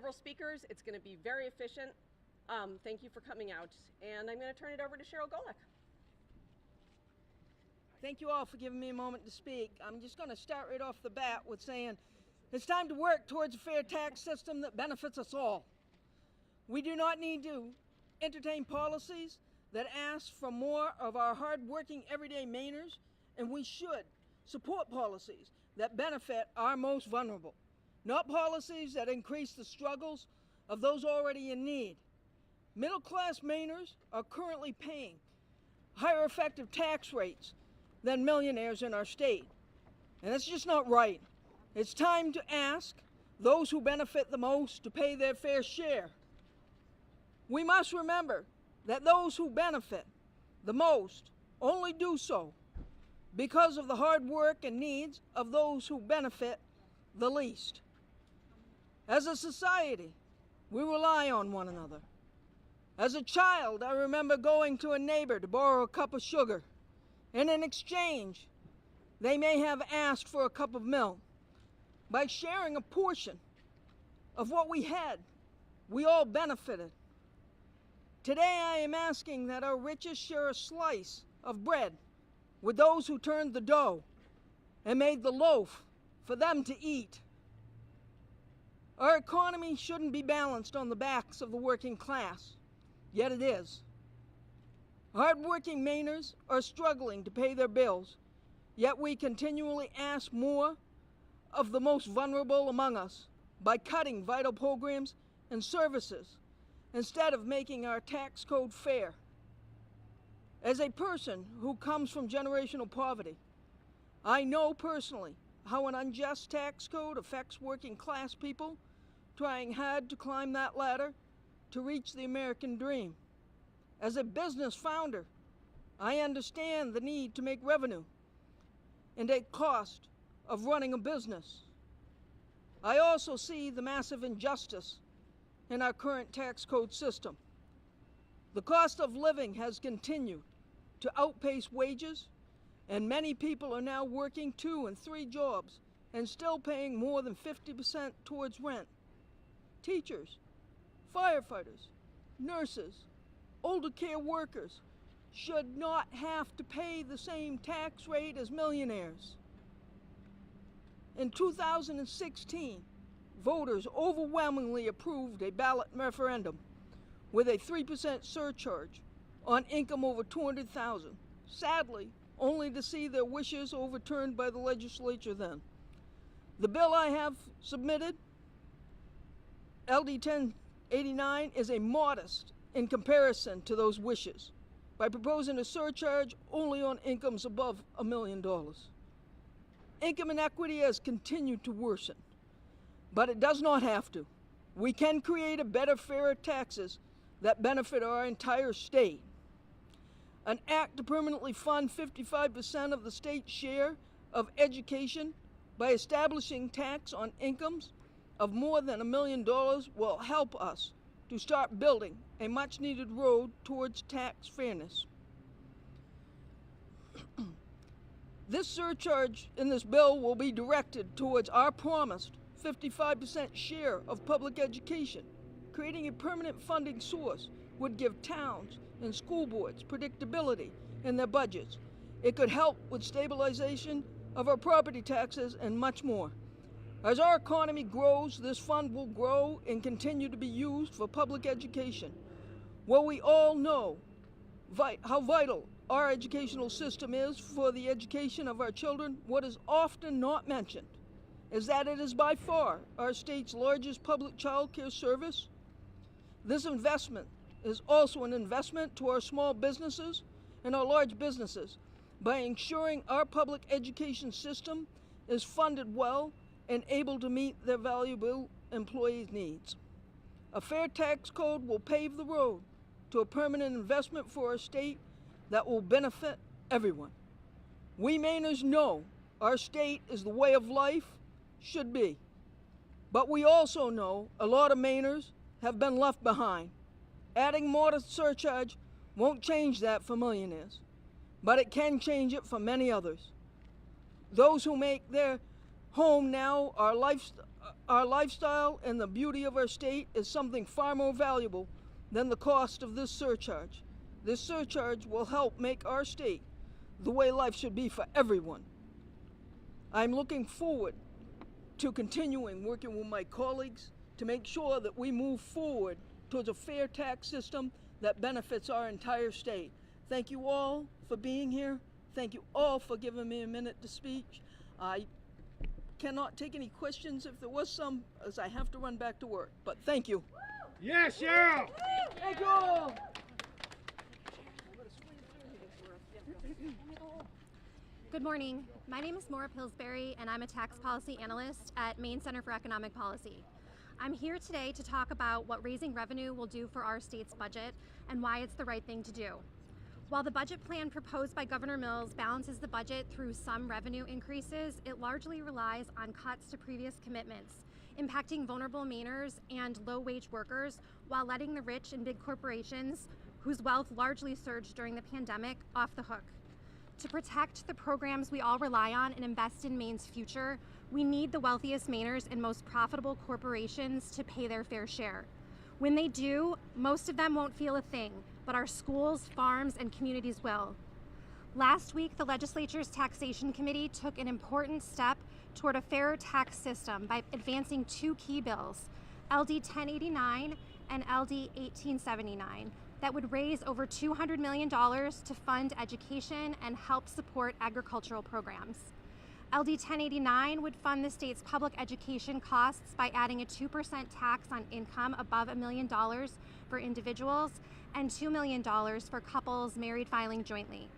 several speakers. It's going to be very efficient. Thank you for coming out. And I'm going to turn it over to Cheryl Golick. Thank you all for giving me a moment to speak. I'm just going to start right off the bat with saying it's time to work towards a fair tax system that benefits us all. We do not need to entertain policies that ask for more of our hard-working everyday Mainers, and we should support policies that benefit our most vulnerable, not policies that increase the struggles of those already in need. Middle-class Mainers are currently paying higher effective tax rates than millionaires in our state, and that's just not right. It's time to ask those who benefit the most to pay their fair share. We must remember that those who benefit the most only do so because of the hard work and needs of those who benefit the least. As a society, we rely on one another. As a child, I remember going to a neighbor to borrow a cup of sugar, and in exchange, they may have asked for a cup of milk. By sharing a portion of what we had, we all benefited. Today, I am asking that our richest share a slice of bread with those who turned the dough and made the loaf for them to eat. Our economy shouldn't be balanced on the backs of the working class, yet it is. Hard-working Mainers are struggling to pay their bills, yet we continually ask more of the most vulnerable among us by cutting vital programs and services instead of making our tax code fair. As a person who comes from generational poverty, I know personally how an unjust tax code affects working class people trying hard to climb that ladder to reach the American dream. As a business founder, I understand the need to make revenue and a cost of running a business. I also see the massive injustice in our current tax code system. The cost of living has continued to outpace wages, and many people are now working 2 and 3 jobs and still paying more than 50% towards rent. Teachers, firefighters, nurses, older care workers should not have to pay the same tax rate as millionaires. In 2016, voters overwhelmingly approved a ballot referendum with a 3% surcharge on income over $200,000, sadly, only to see their wishes overturned by the legislature then. The bill I have submitted, LD 1089, is a modest in comparison to those wishes by proposing a surcharge only on incomes above $1 million. Income inequity has continued to worsen, but it does not have to. We can create a better, fairer taxes that benefit our entire state. An act to permanently fund 55% of the state's share of education by establishing tax on incomes of more than $1 million will help us to start building a much-needed road towards tax fairness. This surcharge in this bill will be directed towards our promised 55% share of public education. Creating a permanent funding source would give towns and school boards predictability in their budgets. It could help with stabilization of our property taxes and much more. As our economy grows, this fund will grow and continue to be used for public education. While we all know how vital our educational system is for the education of our children, what is often not mentioned is that it is by far our state's largest public childcare service. This investment is also an investment to our small businesses and our large businesses by ensuring our public education system is funded well and able to meet their valuable employees' needs. A fair tax code will pave the road to a permanent investment for our state that will benefit everyone. We Mainers know our state is the way of life should be, but we also know a lot of Mainers have been left behind. Adding modest surcharge won't change that for millionaires, but it can change it for many others. Those who make their home now Our lifestyle and the beauty of our state is something far more valuable than the cost of this surcharge. This surcharge will help make our state the way life should be for everyone. I'm looking forward to continuing working with my colleagues to make sure that we move forward towards a fair tax system that benefits our entire state. Thank you all for being here. Thank you all for giving me a minute to speak. I cannot take any questions if there was some, as I have to run back to work, but thank you. Yes, Cheryl! Thank you all. Good morning. My name is Maura Pillsbury, and I'm a tax policy analyst at Maine Center for Economic Policy. I'm here today to talk about what raising revenue will do for our state's budget and why it's the right thing to do. While the budget plan proposed by Governor Mills balances the budget through some revenue increases, it largely relies on cuts to previous commitments, impacting vulnerable Mainers and low-wage workers while letting the rich and big corporations, whose wealth largely surged during the pandemic, off the hook. To protect the programs we all rely on and invest in Maine's future, we need the wealthiest Mainers and most profitable corporations to pay their fair share. When they do, most of them won't feel a thing, but our schools, farms, and communities will. Last week, the legislature's taxation committee took an important step toward a fairer tax system by advancing two key bills, LD 1089 and LD 1879, that would raise over $200 million to fund education and help support agricultural programs. LD 1089 would fund the state's public education costs by adding a 2% tax on income above $1 million for individuals and $2 million for couples married filing jointly.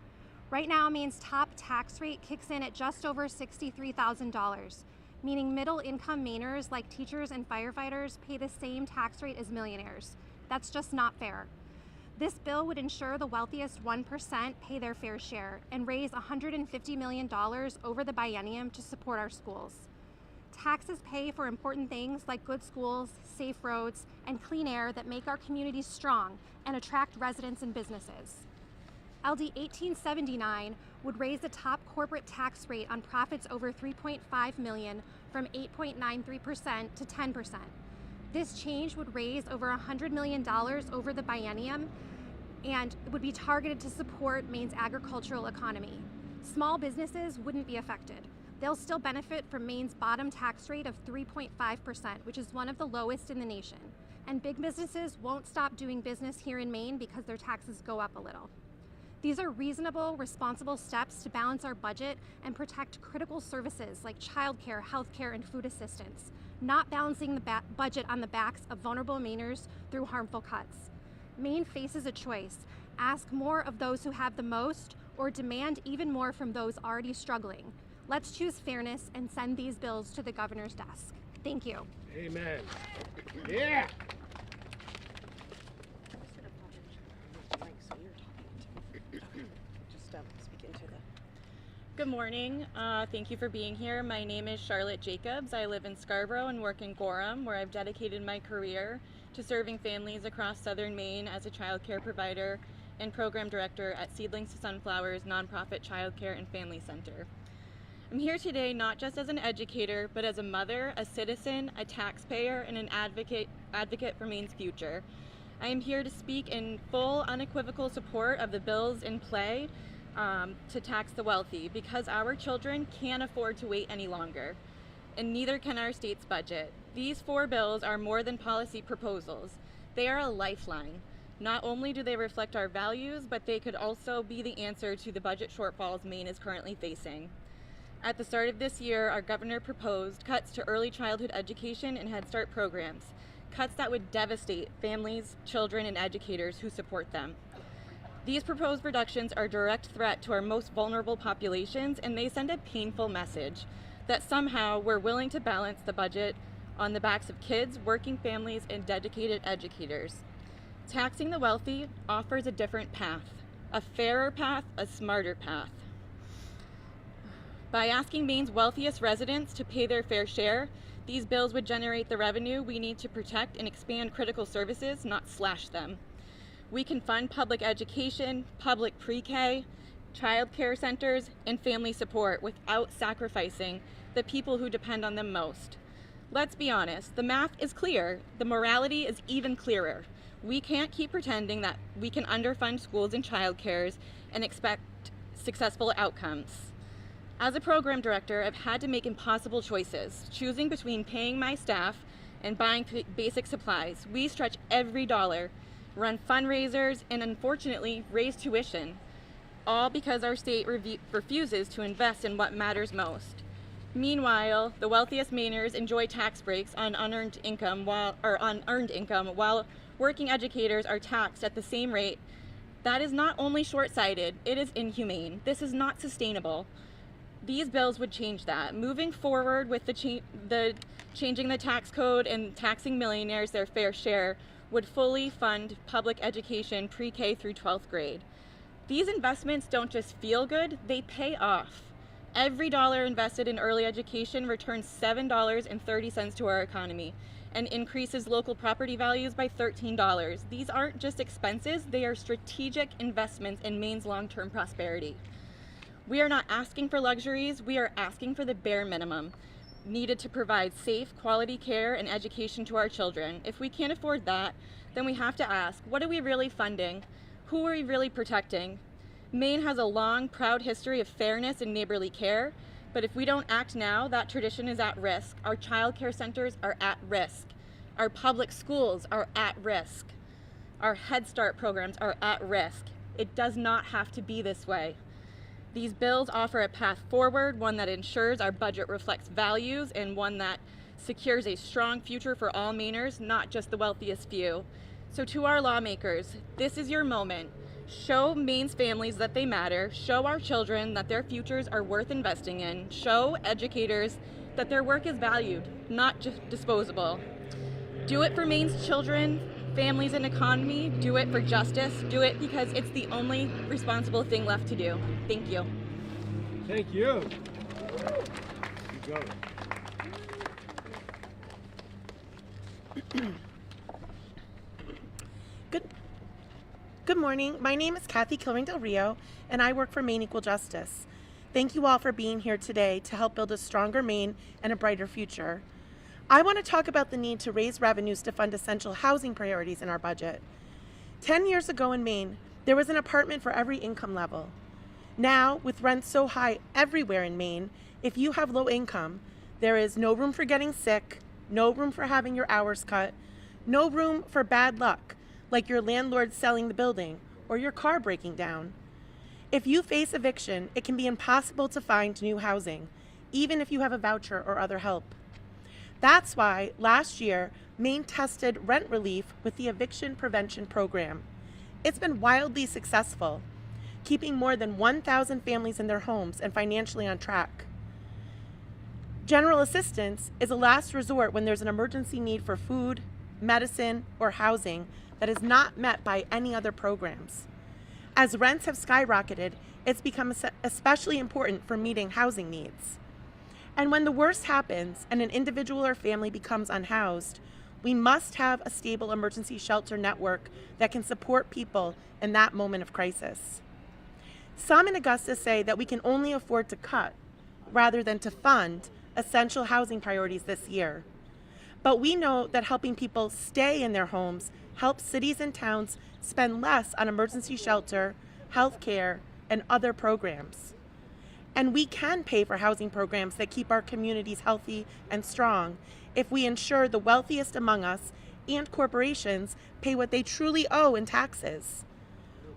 Right now, Maine's top tax rate kicks in at just over $63,000, meaning middle-income Mainers like teachers and firefighters pay the same tax rate as millionaires. That's just not fair. This bill would ensure the wealthiest 1% pay their fair share and raise $150 million over the biennium to support our schools. Taxes pay for important things like good schools, safe roads, and clean air that make our communities strong and attract residents and businesses. LD 1879 would raise the top corporate tax rate on profits over $3.5 million from 8.93% to 10%. This change would raise over $100 million over the biennium and would be targeted to support Maine's agricultural economy. Small businesses wouldn't be affected. They'll still benefit from Maine's bottom tax rate of 3.5%, which is one of the lowest in the nation. And big businesses won't stop doing business here in Maine because their taxes go up a little. These are reasonable, responsible steps to balance our budget and protect critical services like childcare, healthcare, and food assistance, not balancing the budget on the backs of vulnerable Mainers through harmful cuts. Maine faces a choice: ask more of those who have the most or demand even more from those already struggling. Let's choose fairness and send these bills to the governor's desk. Thank you. Amen. Yeah! Good morning. Thank you for being here. My name is Charlotte Jacobs. I live in Scarborough and work in Gorham, where I've dedicated my career to serving families across southern Maine as a child care provider and program director at Seedlings to Sunflowers nonprofit child care and family center. I'm here today not just as an educator, but as a mother, a citizen, a taxpayer, and an advocate for Maine's future. I am here to speak in full, unequivocal support of the bills in play to tax the wealthy, because our children can't afford to wait any longer, and neither can our state's budget. These four bills are more than policy proposals. They are a lifeline. Not only do they reflect our values, but they could also be the answer to the budget shortfalls Maine is currently facing. At the start of this year, our governor proposed cuts to early childhood education and Head Start programs, cuts that would devastate families, children, and educators who support them. These proposed reductions are a direct threat to our most vulnerable populations, and they send a painful message that somehow we're willing to balance the budget on the backs of kids, working families, and dedicated educators. Taxing the wealthy offers a different path, a fairer path, a smarter path. By asking Maine's wealthiest residents to pay their fair share, these bills would generate the revenue we need to protect and expand critical services, not slash them. We can fund public education, public pre-K, child care centers, and family support without sacrificing the people who depend on them most. Let's be honest, the math is clear, the morality is even clearer. We can't keep pretending that we can underfund schools and childcares and expect successful outcomes. As a program director, I've had to make impossible choices, choosing between paying my staff and buying basic supplies. We stretch every dollar, run fundraisers, and unfortunately raise tuition, all because our state refuses to invest in what matters most. Meanwhile, the wealthiest Mainers enjoy tax breaks on unearned income while working educators are taxed at the same rate. That is not only short-sighted, it is inhumane. This is not sustainable. These bills would change that. Moving forward with changing the tax code and taxing millionaires their fair share would fully fund public education pre-K through 12th grade. These investments don't just feel good, they pay off. Every dollar invested in early education returns $7.30 to our economy and increases local property values by $13. These aren't just expenses, they are strategic investments in Maine's long-term prosperity. We are not asking for luxuries, we are asking for the bare minimum needed to provide safe, quality care and education to our children. If we can't afford that, then we have to ask, what are we really funding? Who are we really protecting? Maine has a long, proud history of fairness and neighborly care, but if we don't act now, that tradition is at risk. Our child care centers are at risk. Our public schools are at risk. Our Head Start programs are at risk. It does not have to be this way. These bills offer a path forward, one that ensures our budget reflects values and one that secures a strong future for all Mainers, not just the wealthiest few. So to our lawmakers, this is your moment. Show Maine's families that they matter. Show our children that their futures are worth investing in. Show educators that their work is valued, not just disposable. Do it for Maine's children, families, and economy. Do it for justice. Do it because it's the only responsible thing left to do. Thank you. Thank you. You got it. Good morning. My name is Kathy Kilring Del Rio, and I work for Maine Equal Justice. Thank you all for being here today to help build a stronger Maine and a brighter future. I want to talk about the need to raise revenues to fund essential housing priorities in our budget. 10 years ago in Maine, there was an apartment for every income level. Now, with rents so high everywhere in Maine, if you have low income, there is no room for getting sick, no room for having your hours cut, no room for bad luck, like your landlord selling the building or your car breaking down. If you face eviction, it can be impossible to find new housing, even if you have a voucher or other help. That's why last year, Maine tested rent relief with the Eviction Prevention Program. It's been wildly successful, keeping more than 1,000 families in their homes and financially on track. General assistance is a last resort when there's an emergency need for food, medicine, or housing that is not met by any other programs. As rents have skyrocketed, it's become especially important for meeting housing needs. And when the worst happens and an individual or family becomes unhoused, we must have a stable emergency shelter network that can support people in that moment of crisis. Some in Augusta say that we can only afford to cut rather than to fund essential housing priorities this year. But we know that helping people stay in their homes helps cities and towns spend less on emergency shelter, health care, and other programs. And we can pay for housing programs that keep our communities healthy and strong if we ensure the wealthiest among us and corporations pay what they truly owe in taxes.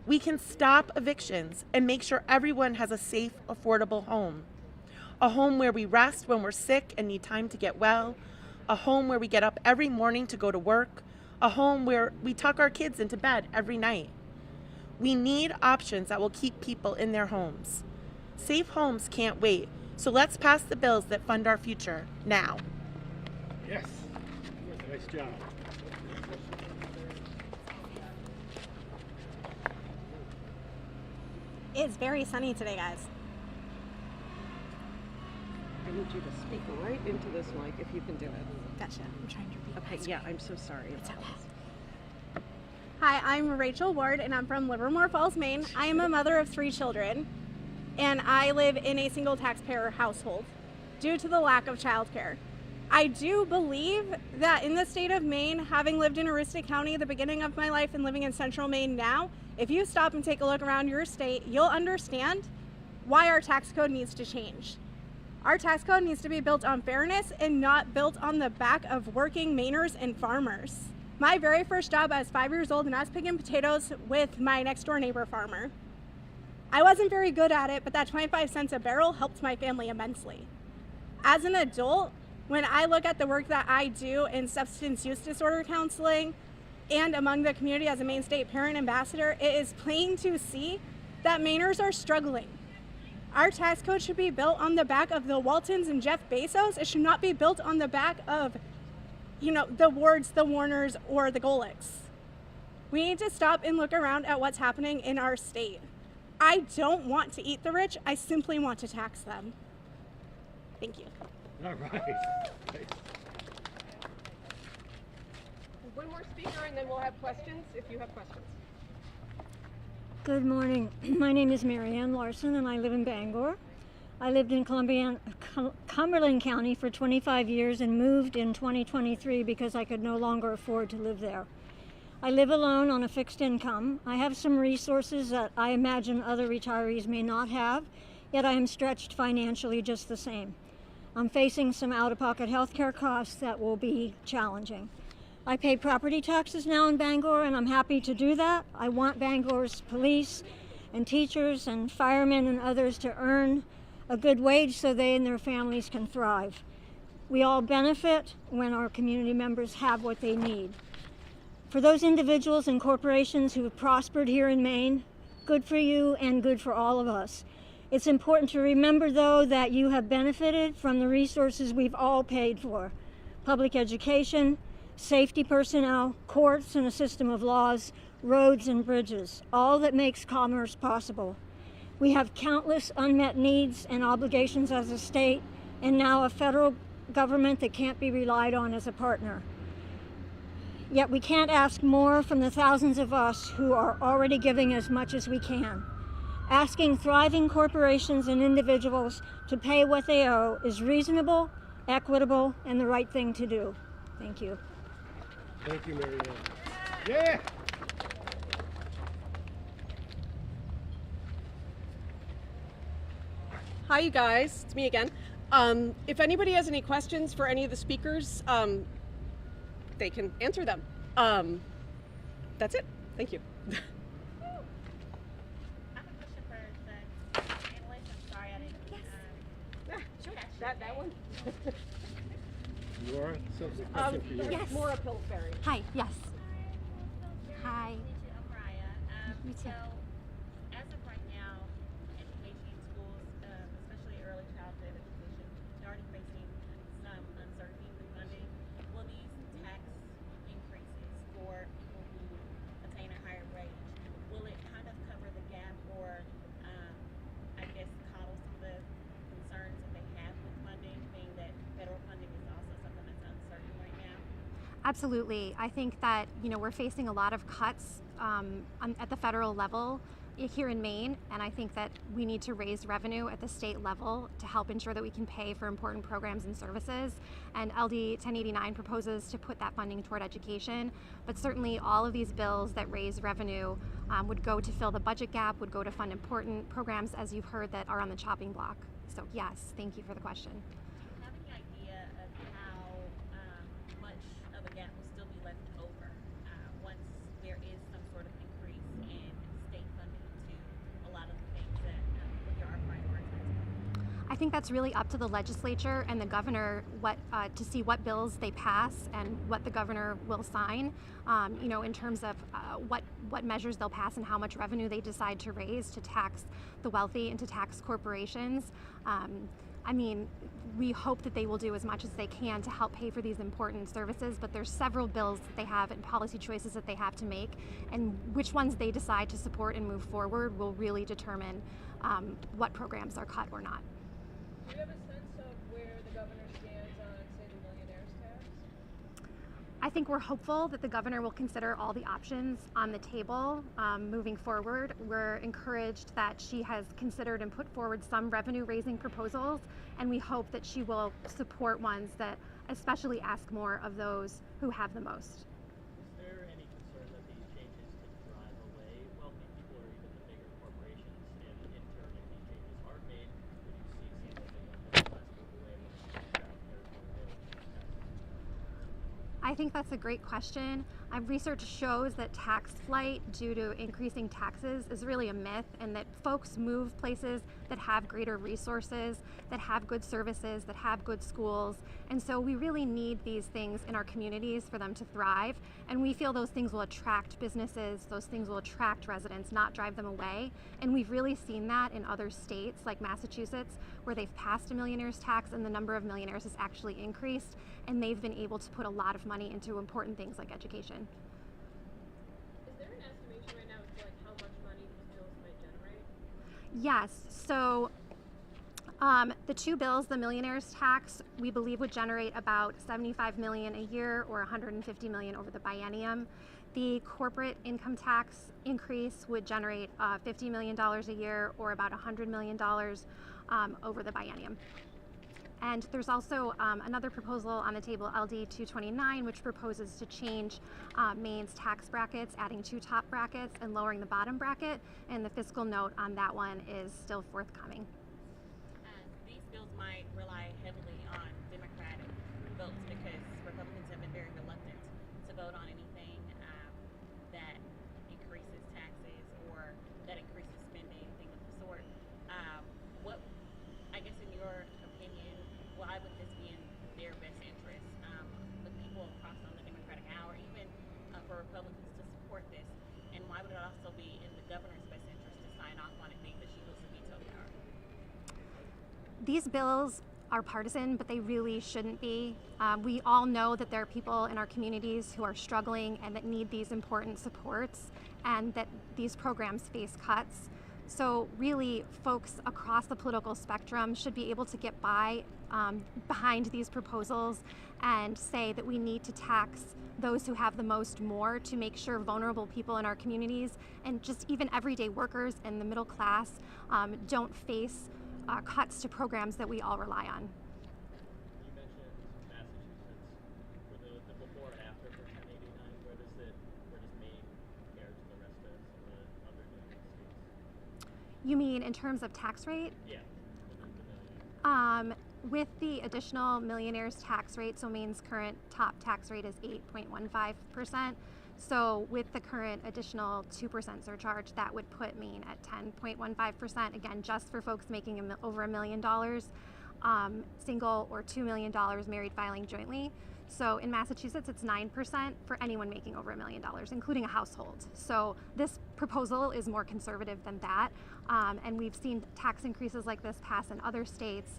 We can stop evictions and make sure everyone has a safe, affordable home. A home where we rest when we're sick and need time to get well. A home where we get up every morning to go to work. A home where we tuck our kids into bed every night. We need options that will keep people in their homes. Safe homes can't wait, so let's pass the bills that fund our future now. Yes. Nice job. It's very sunny today, guys. I need you to speak right into this mic if you can do it. Gotcha. I'm trying to read. Okay, yeah, I'm so sorry about this. Hi, I'm Rachel Ward, and I'm from Livermore Falls, Maine. I am a mother of 3 children, and I live in a single taxpayer household due to the lack of childcare. I do believe that in the state of Maine, having lived in Aroostook County at the beginning of my life and living in central Maine now, if you stop and take a look around your state, you'll understand why our tax code needs to change. Our tax code needs to be built on fairness and not built on the back of working Mainers and farmers. My very first job, I was 5 years old and I was picking potatoes with my next door neighbor farmer. I wasn't very good at it, but that 25 cents a barrel helped my family immensely. As an adult, when I look at the work that I do in substance use disorder counseling and among the community as a Maine State Parent Ambassador, it is plain to see that Mainers are struggling. Our tax code should be built on the back of the Waltons and Jeff Bezos. It should not be built on the back of, the Wards, the Warners, or the Golicks. We need to stop and look around at what's happening in our state. I don't want to eat the rich. I simply want to tax them. Thank you. All right. One more speaker and then we'll have questions if you have questions. Good morning. My name is Marianne Larson and I live in Bangor. I lived in Cumberland County for 25 years and moved in 2023 because I could no longer afford to live there. I live alone on a fixed income. I have some resources that I imagine other retirees may not have, yet I am stretched financially just the same. I'm facing some out-of-pocket health care costs that will be challenging. I pay property taxes now in Bangor, and I'm happy to do that. I want Bangor's police and teachers and firemen and others to earn a good wage so they and their families can thrive. We all benefit when our community members have what they need. For those individuals and corporations who have prospered here in Maine, good for you and good for all of us. It's important to remember, though, that you have benefited from the resources we've all paid for: public education, safety personnel, courts and a system of laws, roads and bridges, all that makes commerce possible. We have countless unmet needs and obligations as a state, and now a federal government that can't be relied on as a partner. Yet we can't ask more from the thousands of us who are already giving as much as we can. Asking thriving corporations and individuals to pay what they owe is reasonable, equitable, and the right thing to do. Thank you. Thank you, Marianne. Yeah. Hi, you guys. It's me again. If anybody has any questions for any of the speakers, they can answer them. That's it. Thank you. I have a question for the analyst. I'm sorry I didn't. Sure. That one. Laura, something question for you. Yes. Maura Pillsbury. Hi, yes. Hi. I'm Mariah. Me too. So, as of right now, education in schools, especially early childhood education, is already facing some uncertainty with funding. Will these tax increases for people who attain a higher wage, will it kind of cover the gap or, I guess, coddle some of the concerns that they have with funding, being that federal funding is also something that's uncertain right now? Absolutely. I think that, we're facing a lot of cuts at the federal level here in Maine, and I think that we need to raise revenue at the state level to help ensure that we can pay for important programs and services. And LD 1089 proposes to put that funding toward education, but certainly all of these bills that raise revenue would go to fill the budget gap, would go to fund important programs, as you've heard, that are on the chopping block. So yes, thank you for the question. Have any idea of how much of a gap will still be left over once there is some sort of increase in state funding to a lot of the things that there are prioritized? I think that's really up to the legislature and the governor to see what bills they pass and what the governor will sign, in terms of what measures they'll pass and how much revenue they decide to raise to tax the wealthy and to tax corporations. We hope that they will do as much as they can to help pay for these important services, but there's several bills that they have and policy choices that they have to make, and which ones they decide to support and move forward will really determine what programs are cut or not. Do you have a sense of where the governor stands on, say, the millionaire's tax? I think we're hopeful that the governor will consider all the options on the table moving forward. We're encouraged that she has considered and put forward some revenue-raising proposals, and we hope that she will support ones that especially ask more of those who have the most. Is there any concern that these changes could drive away wealthy people or even the bigger corporations? And in turn, if these changes are made, would you see some of the middle class move away when it comes to childcare or I think that's a great question. Research shows that tax flight due to increasing taxes is really a myth, and that folks move places that have greater resources, that have good services, that have good schools. And so we really need these things in our communities for them to thrive. And we feel those things will attract businesses, those things will attract residents, not drive them away. And we've really seen that in other states like Massachusetts, where they've passed a millionaire's tax and the number of millionaires has actually increased, and they've been able to put a lot of money into important things like education. Is there an estimation right now as to like how much money these bills might generate? Yes, so the two bills, the millionaire's tax, we believe would generate about $75 million a year or $150 million over the biennium. The corporate income tax increase would generate $50 million a year or about $100 million over the biennium. And there's also another proposal on the table, LD 229, which proposes to change Maine's tax brackets, adding 2 top brackets and lowering the bottom bracket. And the fiscal note on that one is still forthcoming. These bills might rely heavily on Democratic votes because Republicans have been very reluctant to vote on anything that increases taxes or that increases spending, things of the sort. What, I guess in your opinion, why would this be in their best interest with people across on the Democratic aisle, or even for Republicans to support this? And why would it also be in the governor's best interest to sign off on it, being that she holds the veto power? These bills are partisan, but they really shouldn't be. We all know that there are people in our communities who are struggling and that need these important supports, and that these programs face cuts. So really, folks across the political spectrum should be able to get behind these proposals and say that we need to tax those who have the most more to make sure vulnerable people in our communities and just even everyday workers and the middle class don't face cuts to programs that we all rely on. You mentioned Massachusetts. For the before and after for 1089, where does Maine compare to the rest of some of the other New England states? You mean in terms of tax rate? Yeah, the millionaire. With the additional millionaire's tax rate, so Maine's current top tax rate is 8.15%. So with the current additional 2% surcharge, that would put Maine at 10.15%, again, just for folks making over $1 million, single or $2 million married filing jointly. So in Massachusetts, it's 9% for anyone making over $1 million, including a household. So this proposal is more conservative than that. And we've seen tax increases like this pass in other states,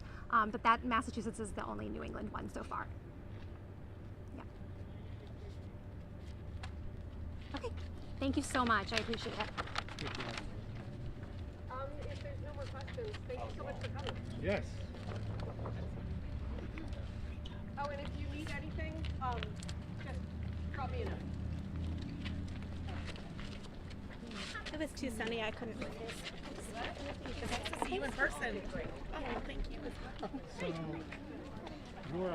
but that Massachusetts is the only New England one so far. Yeah. Okay, thank you so much. I appreciate it. If there's no more questions, thank you so much for coming. Yes. Oh, and if you need anything, just drop me a note. It was too sunny, I couldn't resist. It's nice to see you in person. Oh, thank you as well. So, you're a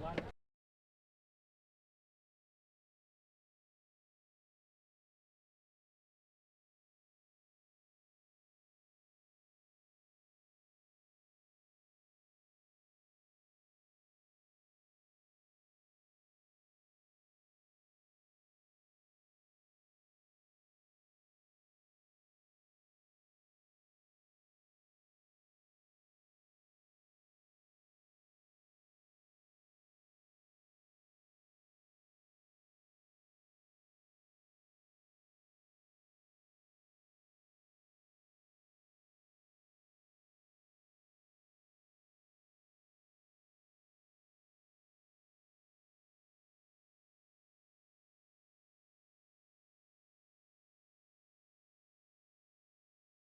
lot of